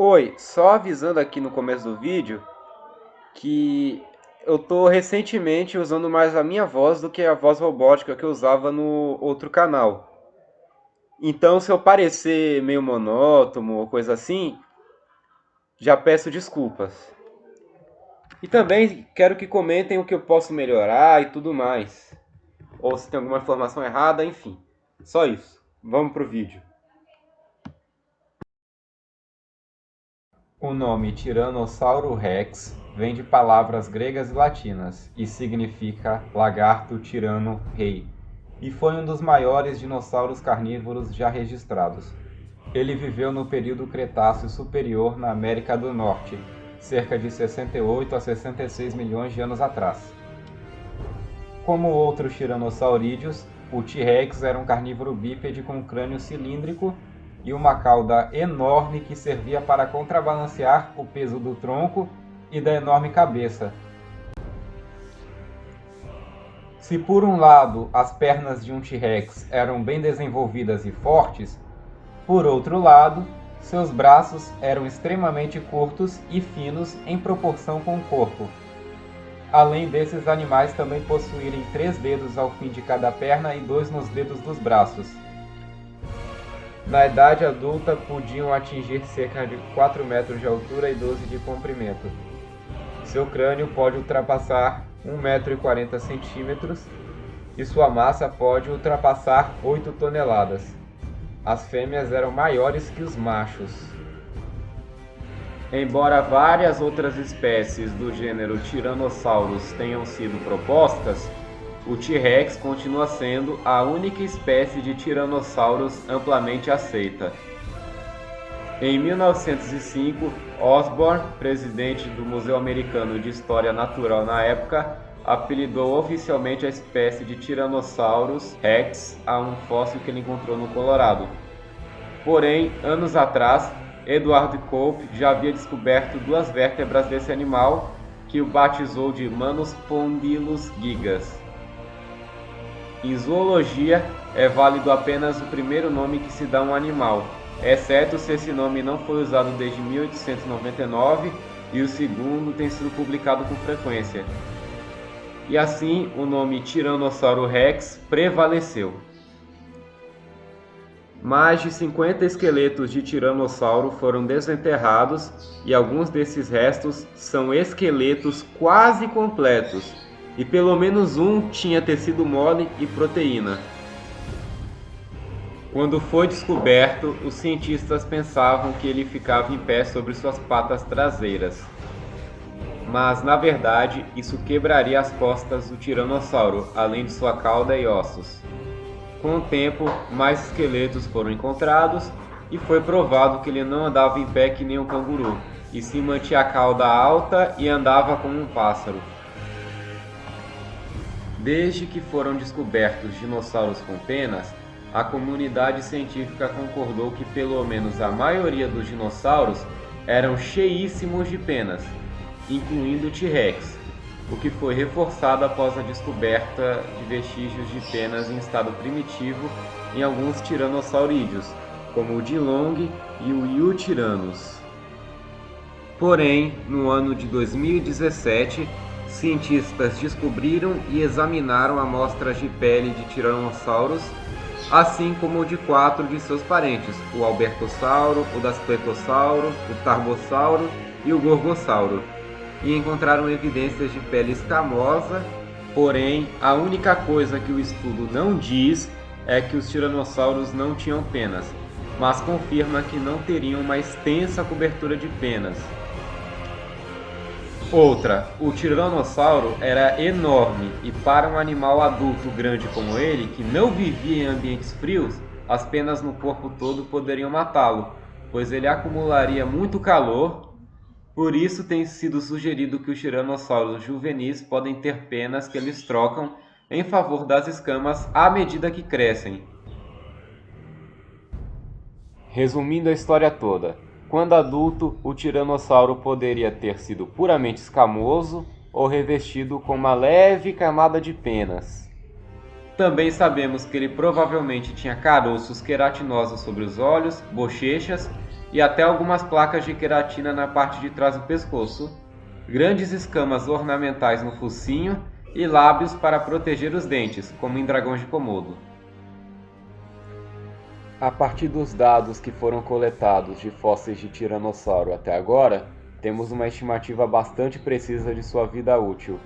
Oi, só avisando aqui no começo do vídeo que eu tô recentemente usando mais a minha voz do que a voz robótica que eu usava no outro canal. Então, se eu parecer meio monótono ou coisa assim, já peço desculpas. E também quero que comentem o que eu posso melhorar e tudo mais. Ou se tem alguma informação errada, enfim. Só isso. Vamos pro vídeo. O nome Tiranossauro Rex vem de palavras gregas e latinas e significa lagarto tirano rei, e foi um dos maiores dinossauros carnívoros já registrados. Ele viveu no período Cretáceo Superior na América do Norte, cerca de 68 a 66 milhões de anos atrás. Como outros tiranossaurídeos, o T-Rex era um carnívoro bípede com um crânio cilíndrico e uma cauda enorme que servia para contrabalancear o peso do tronco e da enorme cabeça. Se por um lado as pernas de um T-Rex eram bem desenvolvidas e fortes, por outro lado, seus braços eram extremamente curtos e finos em proporção com o corpo. Além desses animais também possuírem 3 dedos ao fim de cada perna e 2 nos dedos dos braços. Na idade adulta, podiam atingir cerca de 4 metros de altura e 12 de comprimento. Seu crânio pode ultrapassar 1,40 m e sua massa pode ultrapassar 8 toneladas. As fêmeas eram maiores que os machos. Embora várias outras espécies do gênero Tyrannosaurus tenham sido propostas, o T-Rex continua sendo a única espécie de tiranossauros amplamente aceita. Em 1905, Osborn, presidente do Museu Americano de História Natural na época, apelidou oficialmente a espécie de Tyrannosaurus Rex a um fóssil que ele encontrou no Colorado. Porém, anos atrás, Edward Cope já havia descoberto 2 vértebras desse animal, que o batizou de Manuspondylus gigas. Em zoologia, é válido apenas o primeiro nome que se dá a um animal, exceto se esse nome não foi usado desde 1899 e o segundo tem sido publicado com frequência. E assim, o nome Tiranossauro Rex prevaleceu. Mais de 50 esqueletos de tiranossauro foram desenterrados e alguns desses restos são esqueletos quase completos, e pelo menos um tinha tecido mole e proteína. Quando foi descoberto, os cientistas pensavam que ele ficava em pé sobre suas patas traseiras. Mas, na verdade, isso quebraria as costas do tiranossauro, além de sua cauda e ossos. Com o tempo, mais esqueletos foram encontrados e foi provado que ele não andava em pé que nem um canguru, e sim mantinha a cauda alta e andava como um pássaro. Desde que foram descobertos dinossauros com penas, a comunidade científica concordou que pelo menos a maioria dos dinossauros eram cheíssimos de penas, incluindo o T-Rex, o que foi reforçado após a descoberta de vestígios de penas em estado primitivo em alguns tiranossaurídeos, como o Dilong e o Eutyrannus. Porém, no ano de 2017, cientistas descobriram e examinaram amostras de pele de tiranossauros, assim como de 4 de seus parentes, o Albertossauro, o Daspletosauro, o Tarbossauro e o Gorgossauro, e encontraram evidências de pele escamosa. Porém, a única coisa que o estudo não diz é que os tiranossauros não tinham penas, mas confirma que não teriam uma extensa cobertura de penas. Outra, o tiranossauro era enorme e para um animal adulto grande como ele, que não vivia em ambientes frios, as penas no corpo todo poderiam matá-lo, pois ele acumularia muito calor. Por isso tem sido sugerido que os tiranossauros juvenis podem ter penas que eles trocam em favor das escamas à medida que crescem. Resumindo a história toda, quando adulto, o tiranossauro poderia ter sido puramente escamoso ou revestido com uma leve camada de penas. Também sabemos que ele provavelmente tinha caroços queratinosos sobre os olhos, bochechas e até algumas placas de queratina na parte de trás do pescoço, grandes escamas ornamentais no focinho e lábios para proteger os dentes, como em dragões de Komodo. A partir dos dados que foram coletados de fósseis de tiranossauro até agora, temos uma estimativa bastante precisa de sua vida útil.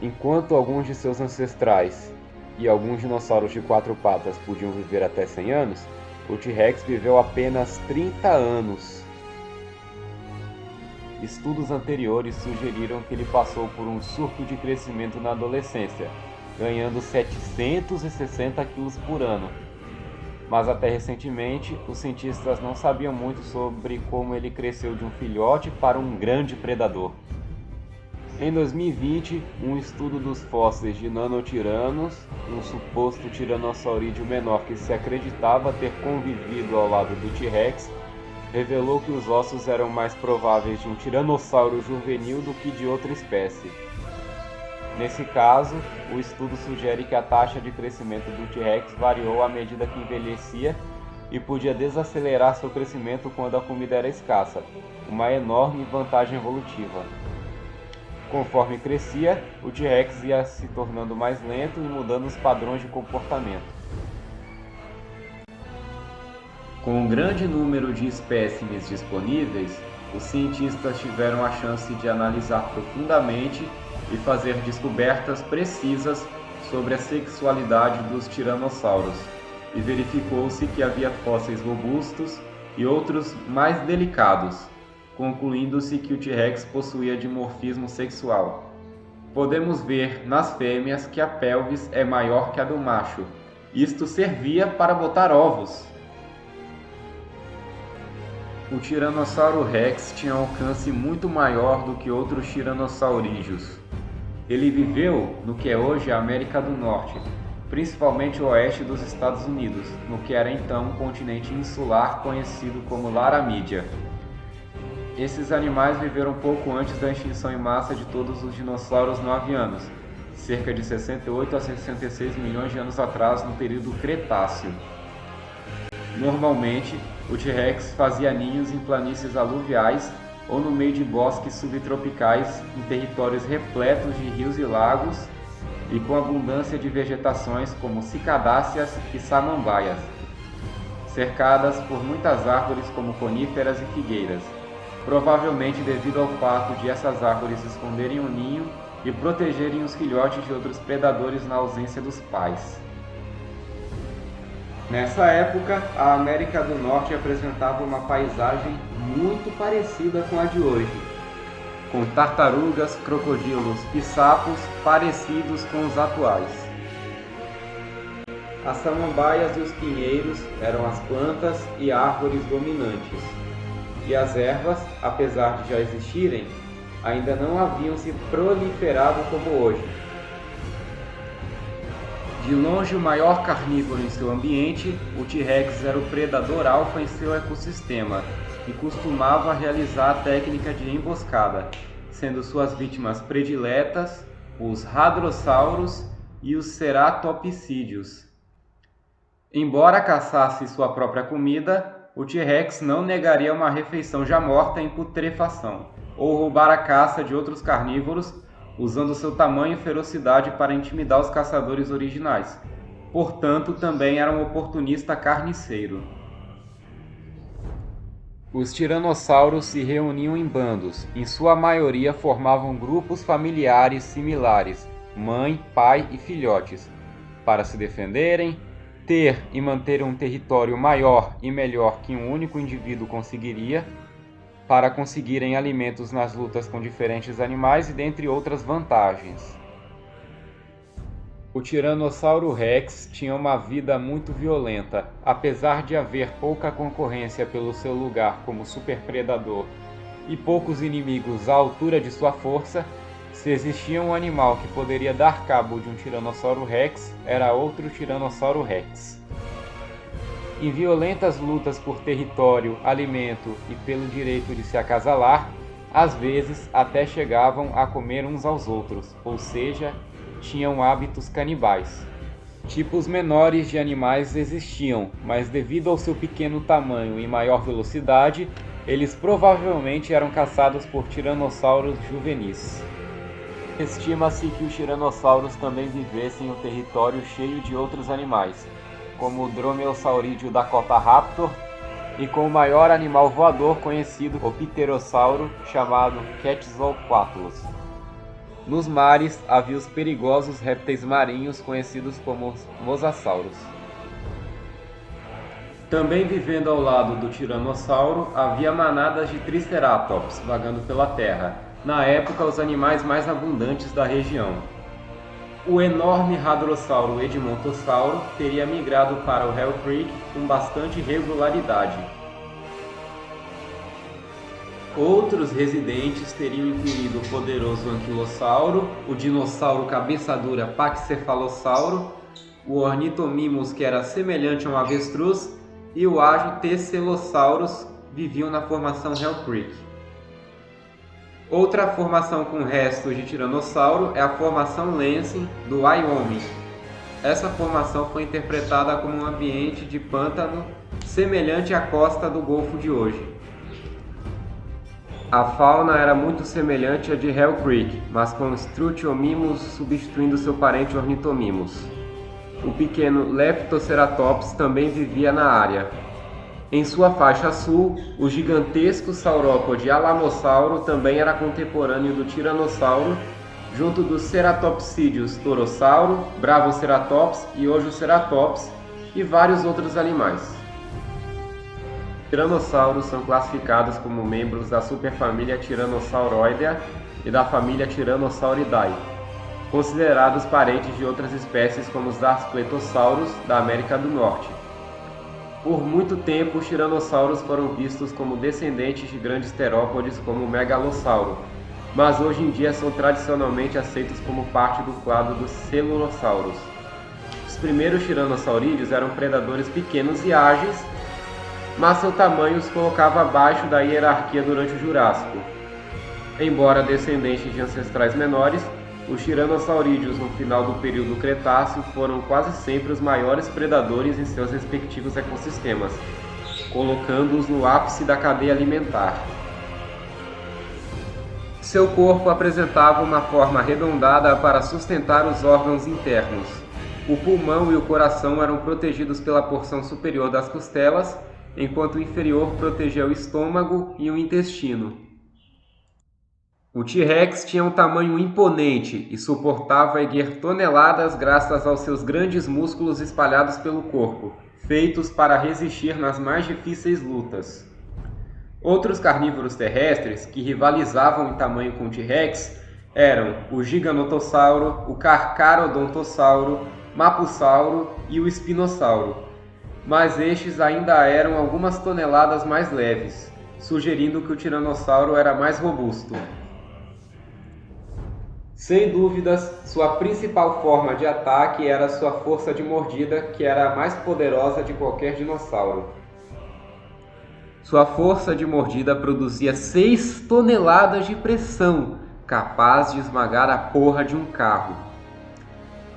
Enquanto alguns de seus ancestrais e alguns dinossauros de 4 patas podiam viver até 100 anos, o T-Rex viveu apenas 30 anos. Estudos anteriores sugeriram que ele passou por um surto de crescimento na adolescência, ganhando 760 quilos por ano. Mas até recentemente, os cientistas não sabiam muito sobre como ele cresceu de um filhote para um grande predador. Em 2020, um estudo dos fósseis de Nanotiranos, um suposto tiranossaurídeo menor que se acreditava ter convivido ao lado do T-Rex, revelou que os ossos eram mais prováveis de um tiranossauro juvenil do que de outra espécie. Nesse caso, o estudo sugere que a taxa de crescimento do T-Rex variou à medida que envelhecia e podia desacelerar seu crescimento quando a comida era escassa, uma enorme vantagem evolutiva. Conforme crescia, o T-Rex ia se tornando mais lento e mudando os padrões de comportamento. Com um grande número de espécimes disponíveis, os cientistas tiveram a chance de analisar profundamente e fazer descobertas precisas sobre a sexualidade dos tiranossauros, e verificou-se que havia fósseis robustos e outros mais delicados, concluindo-se que o T-Rex possuía dimorfismo sexual. Podemos ver nas fêmeas que a pelvis é maior que a do macho. Isto servia para botar ovos. O Tiranossauro Rex tinha um alcance muito maior do que outros tiranossaurídeos. Ele viveu no que é hoje a América do Norte, principalmente o oeste dos Estados Unidos, no que era então um continente insular conhecido como Laramídia. Esses animais viveram pouco antes da extinção em massa de todos os dinossauros não avianos, cerca de 68 a 66 milhões de anos atrás, no período Cretáceo. Normalmente, o T-Rex fazia ninhos em planícies aluviais ou no meio de bosques subtropicais em territórios repletos de rios e lagos e com abundância de vegetações como cicadáceas e samambaias, cercadas por muitas árvores como coníferas e figueiras, provavelmente devido ao fato de essas árvores esconderem o ninho e protegerem os filhotes de outros predadores na ausência dos pais. Nessa época, a América do Norte apresentava uma paisagem muito parecida com a de hoje, com tartarugas, crocodilos e sapos parecidos com os atuais. As samambaias e os pinheiros eram as plantas e árvores dominantes, e as ervas, apesar de já existirem, ainda não haviam se proliferado como hoje. De longe o maior carnívoro em seu ambiente, o T-Rex era o predador alfa em seu ecossistema e costumava realizar a técnica de emboscada, sendo suas vítimas prediletas os hadrossauros e os ceratopsídeos. Embora caçasse sua própria comida, o T-Rex não negaria uma refeição já morta em putrefação, ou roubar a caça de outros carnívoros, usando seu tamanho e ferocidade para intimidar os caçadores originais. Portanto, também era um oportunista carniceiro. Os tiranossauros se reuniam em bandos, em sua maioria formavam grupos familiares similares, mãe, pai e filhotes, para se defenderem, ter e manter um território maior e melhor que um único indivíduo conseguiria, para conseguirem alimentos nas lutas com diferentes animais e dentre outras vantagens. O Tiranossauro Rex tinha uma vida muito violenta, apesar de haver pouca concorrência pelo seu lugar como superpredador e poucos inimigos à altura de sua força. Se existia um animal que poderia dar cabo de um Tiranossauro Rex, era outro Tiranossauro Rex. Em violentas lutas por território, alimento e pelo direito de se acasalar, às vezes até chegavam a comer uns aos outros, ou seja, tinham hábitos canibais. Tipos menores de animais existiam, mas devido ao seu pequeno tamanho e maior velocidade, eles provavelmente eram caçados por tiranossauros juvenis. Estima-se que os tiranossauros também vivessem em um território cheio de outros animais, como o dromeossaurídeo Dakotaraptor e com o maior animal voador conhecido, o pterossauro, chamado Quetzalcoatlus. Nos mares havia os perigosos répteis marinhos conhecidos como mosassauros. Também vivendo ao lado do tiranossauro, havia manadas de triceratops vagando pela terra, na época os animais mais abundantes da região. O enorme hadrossauro edmontossauro teria migrado para o Hell Creek com bastante regularidade. Outros residentes teriam incluído o poderoso anquilossauro, o dinossauro cabeça dura paxcefalossauro, o ornithomimus, que era semelhante a um avestruz, e o ágil Tesselossauros viviam na formação Hell Creek. Outra formação com restos de tiranossauro é a formação Lansing do Wyoming. Essa formação foi interpretada como um ambiente de pântano semelhante à costa do Golfo de hoje. A fauna era muito semelhante à de Hell Creek, mas com Struthiomimus substituindo seu parente Ornithomimus. O pequeno Leptoceratops também vivia na área. Em sua faixa sul, o gigantesco saurópode Alamossauro também era contemporâneo do Tiranossauro, junto dos ceratopsídeos Torossauro, Bravoceratops e Ojoceratops e vários outros animais. Tiranossauros são classificados como membros da superfamília Tyrannosauroidea e da família Tyrannosauridae, considerados parentes de outras espécies como os Daspletossauros da América do Norte. Por muito tempo, os tiranossauros foram vistos como descendentes de grandes terópodes como o Megalossauro, mas hoje em dia são tradicionalmente aceitos como parte do clado dos Celurossauros. Os primeiros tiranossaurídeos eram predadores pequenos e ágeis, mas seu tamanho os colocava abaixo da hierarquia durante o Jurássico. Embora descendentes de ancestrais menores, os tiranossaurídeos no final do período Cretáceo foram quase sempre os maiores predadores em seus respectivos ecossistemas, colocando-os no ápice da cadeia alimentar. Seu corpo apresentava uma forma arredondada para sustentar os órgãos internos. O pulmão e o coração eram protegidos pela porção superior das costelas, enquanto o inferior protegia o estômago e o intestino. O T-Rex tinha um tamanho imponente e suportava erguer toneladas graças aos seus grandes músculos espalhados pelo corpo, feitos para resistir nas mais difíceis lutas. Outros carnívoros terrestres que rivalizavam em tamanho com o T-Rex eram o Giganotossauro, o Carcharodontossauro, Mapussauro e o Espinossauro, mas estes ainda eram algumas toneladas mais leves, sugerindo que o tiranossauro era mais robusto. Sem dúvidas, sua principal forma de ataque era sua força de mordida, que era a mais poderosa de qualquer dinossauro. Sua força de mordida produzia 6 toneladas de pressão, capaz de esmagar a porra de um carro.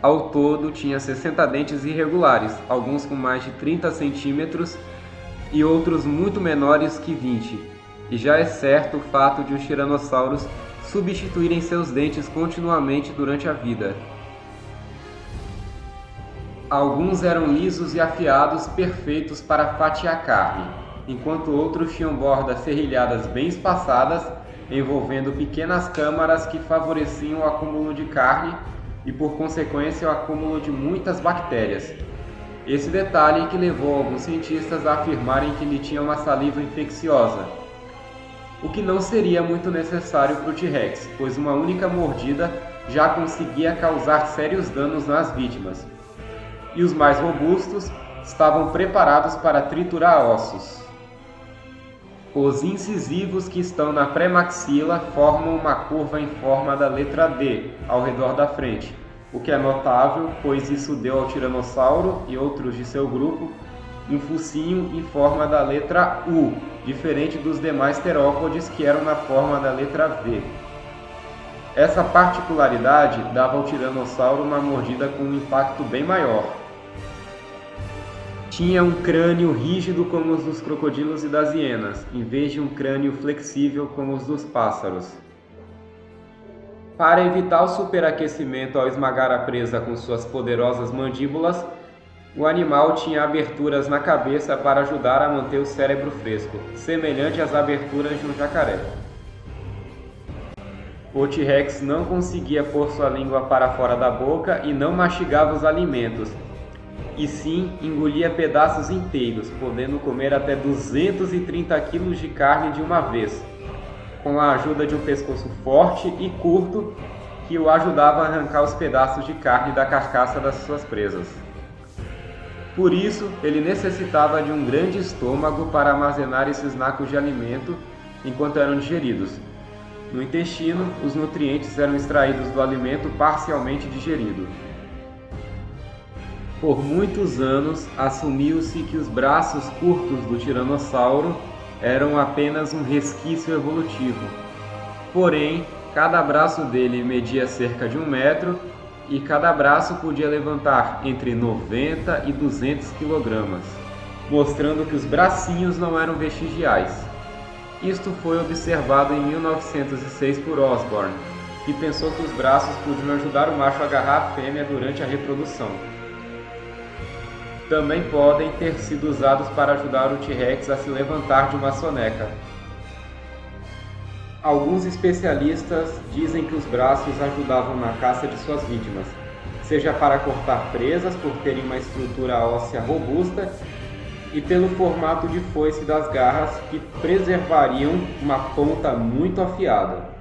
Ao todo, tinha 60 dentes irregulares, alguns com mais de 30 centímetros e outros muito menores que 20. E já é certo o fato de os tiranossauros substituírem seus dentes continuamente durante a vida. Alguns eram lisos e afiados, perfeitos para fatiar carne, enquanto outros tinham bordas serrilhadas bem espaçadas, envolvendo pequenas câmaras que favoreciam o acúmulo de carne e, por consequência, o acúmulo de muitas bactérias. Esse detalhe que levou alguns cientistas a afirmarem que ele tinha uma saliva infecciosa, o que não seria muito necessário para o T-Rex, pois uma única mordida já conseguia causar sérios danos nas vítimas. E os mais robustos estavam preparados para triturar ossos. Os incisivos que estão na pré-maxila formam uma curva em forma da letra D ao redor da frente, o que é notável, pois isso deu ao tiranossauro e outros de seu grupo um focinho em forma da letra U, diferente dos demais terópodes que eram na forma da letra V. Essa particularidade dava ao tiranossauro uma mordida com um impacto bem maior. Tinha um crânio rígido como os dos crocodilos e das hienas, em vez de um crânio flexível como os dos pássaros. Para evitar o superaquecimento ao esmagar a presa com suas poderosas mandíbulas, o animal tinha aberturas na cabeça para ajudar a manter o cérebro fresco, semelhante às aberturas de um jacaré. O T-Rex não conseguia pôr sua língua para fora da boca e não mastigava os alimentos, e sim engolia pedaços inteiros, podendo comer até 230 kg de carne de uma vez, com a ajuda de um pescoço forte e curto que o ajudava a arrancar os pedaços de carne da carcaça das suas presas. Por isso, ele necessitava de um grande estômago para armazenar esses nacos de alimento enquanto eram digeridos. No intestino, os nutrientes eram extraídos do alimento parcialmente digerido. Por muitos anos, assumiu-se que os braços curtos do tiranossauro eram apenas um resquício evolutivo. Porém, cada braço dele media cerca de 1 metro e cada braço podia levantar entre 90 e 200 kg, mostrando que os bracinhos não eram vestigiais. Isto foi observado em 1906 por Osborn, que pensou que os braços podiam ajudar o macho a agarrar a fêmea durante a reprodução. Também podem ter sido usados para ajudar o T-Rex a se levantar de uma soneca. Alguns especialistas dizem que os braços ajudavam na caça de suas vítimas, seja para cortar presas por terem uma estrutura óssea robusta e pelo formato de foice das garras que preservariam uma ponta muito afiada.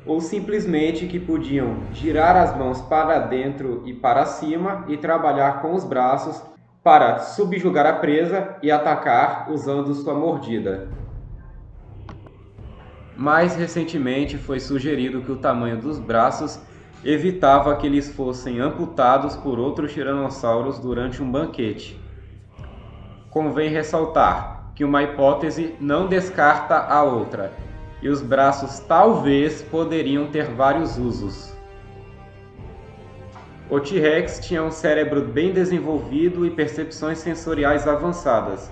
Ou simplesmente que podiam girar as mãos para dentro e para cima e trabalhar com os braços para subjugar a presa e atacar usando sua mordida. Mais recentemente foi sugerido que o tamanho dos braços evitava que eles fossem amputados por outros tiranossauros durante um banquete. Convém ressaltar que uma hipótese não descarta a outra, e os braços talvez poderiam ter vários usos. O T-Rex tinha um cérebro bem desenvolvido e percepções sensoriais avançadas,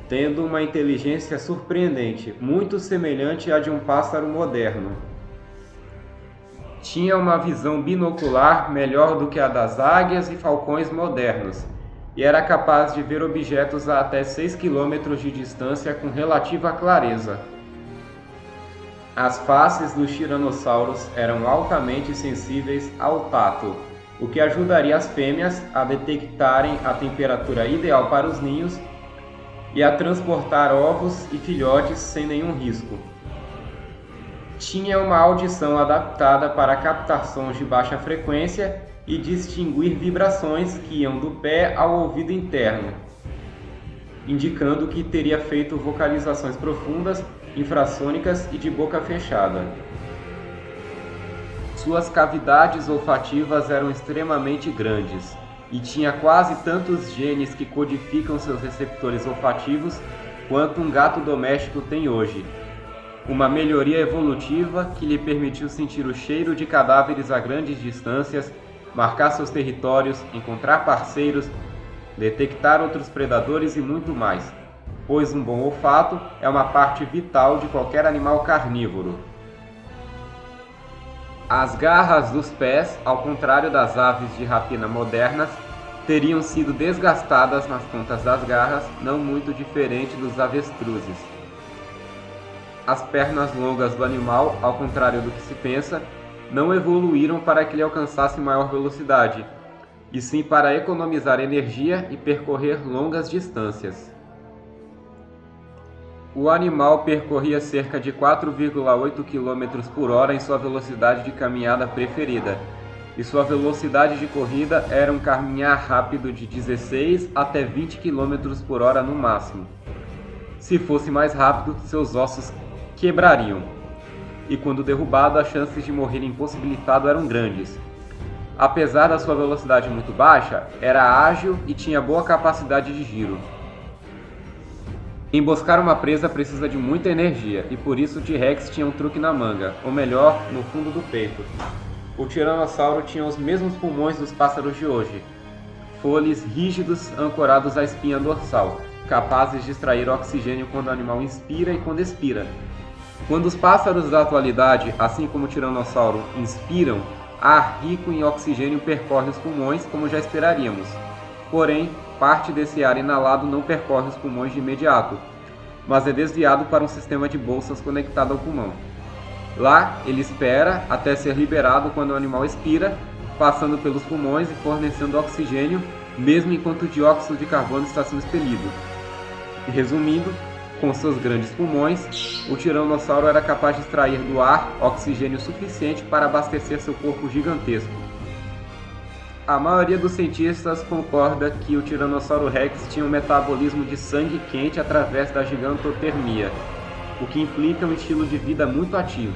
tendo uma inteligência surpreendente, muito semelhante à de um pássaro moderno. Tinha uma visão binocular melhor do que a das águias e falcões modernos, e era capaz de ver objetos a até 6 km de distância com relativa clareza. As faces dos tiranossauros eram altamente sensíveis ao tato, o que ajudaria as fêmeas a detectarem a temperatura ideal para os ninhos e a transportar ovos e filhotes sem nenhum risco. Tinha uma audição adaptada para captar sons de baixa frequência e distinguir vibrações que iam do pé ao ouvido interno, indicando que teria feito vocalizações profundas, infrassônicas e de boca fechada. Suas cavidades olfativas eram extremamente grandes e tinha quase tantos genes que codificam seus receptores olfativos quanto um gato doméstico tem hoje. Uma melhoria evolutiva que lhe permitiu sentir o cheiro de cadáveres a grandes distâncias, marcar seus territórios, encontrar parceiros, detectar outros predadores e muito mais, pois um bom olfato é uma parte vital de qualquer animal carnívoro. As garras dos pés, ao contrário das aves de rapina modernas, teriam sido desgastadas nas pontas das garras, não muito diferente dos avestruzes. As pernas longas do animal, ao contrário do que se pensa, não evoluíram para que ele alcançasse maior velocidade, e sim para economizar energia e percorrer longas distâncias. O animal percorria cerca de 4,8 km por hora em sua velocidade de caminhada preferida, e sua velocidade de corrida era um caminhar rápido de 16 até 20 km por hora no máximo. Se fosse mais rápido, seus ossos quebrariam, e quando derrubado, as chances de morrer impossibilitado eram grandes. Apesar da sua velocidade muito baixa, era ágil e tinha boa capacidade de giro. Emboscar uma presa precisa de muita energia, e por isso o T-Rex tinha um truque na manga, ou melhor, no fundo do peito. O tiranossauro tinha os mesmos pulmões dos pássaros de hoje, foles rígidos ancorados à espinha dorsal, capazes de extrair oxigênio quando o animal inspira e quando expira. Quando os pássaros da atualidade, assim como o tiranossauro, inspiram, ar rico em oxigênio percorre os pulmões, como já esperaríamos. Porém, parte desse ar inalado não percorre os pulmões de imediato, mas é desviado para um sistema de bolsas conectado ao pulmão. Lá, ele espera até ser liberado quando o animal expira, passando pelos pulmões e fornecendo oxigênio, mesmo enquanto o dióxido de carbono está sendo expelido. Resumindo, com seus grandes pulmões, o tiranossauro era capaz de extrair do ar oxigênio suficiente para abastecer seu corpo gigantesco. A maioria dos cientistas concorda que o Tiranossauro Rex tinha um metabolismo de sangue quente através da gigantotermia, o que implica um estilo de vida muito ativo.